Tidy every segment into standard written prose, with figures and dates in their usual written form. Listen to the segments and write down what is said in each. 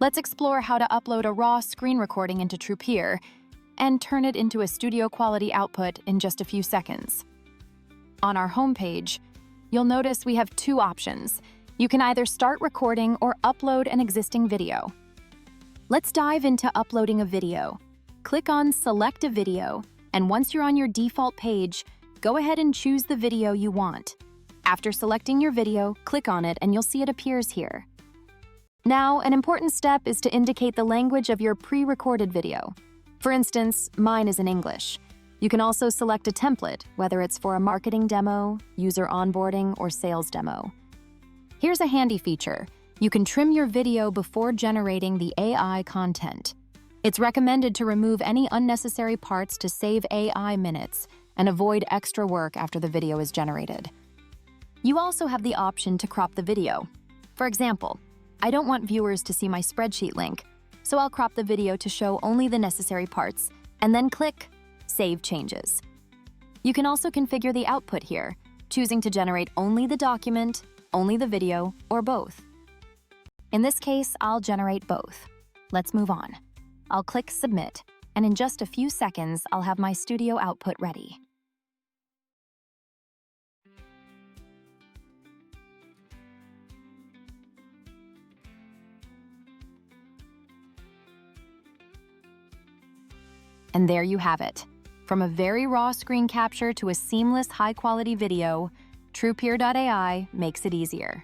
Let's explore how to upload a raw screen recording into Trupeer and turn it into a studio-quality output in just a few seconds. On our homepage, you'll notice we have two options. You can either start recording or upload an existing video. Let's dive into uploading a video. Click on Select a Video, and once you're on your default page, go ahead and choose the video you want. After selecting your video, click on it and you'll see it appears here. Now, an important step is to indicate the language of your pre-recorded video. For instance, mine is in English. You can also select a template, whether it's for a marketing demo, user onboarding, or sales demo. Here's a handy feature. You can trim your video before generating the AI content. It's recommended to remove any unnecessary parts to save AI minutes and avoid extra work after the video is generated. You also have the option to crop the video. For example, I don't want viewers to see my spreadsheet link, so I'll crop the video to show only the necessary parts, and then click Save Changes. You can also configure the output here, choosing to generate only the document, only the video, or both. In this case, I'll generate both. Let's move on. I'll click Submit, and in just a few seconds, I'll have my studio output ready. And there you have it. From a very raw screen capture to a seamless high-quality video, Trupeer AI makes it easier.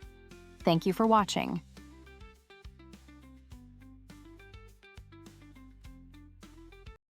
Thank you for watching.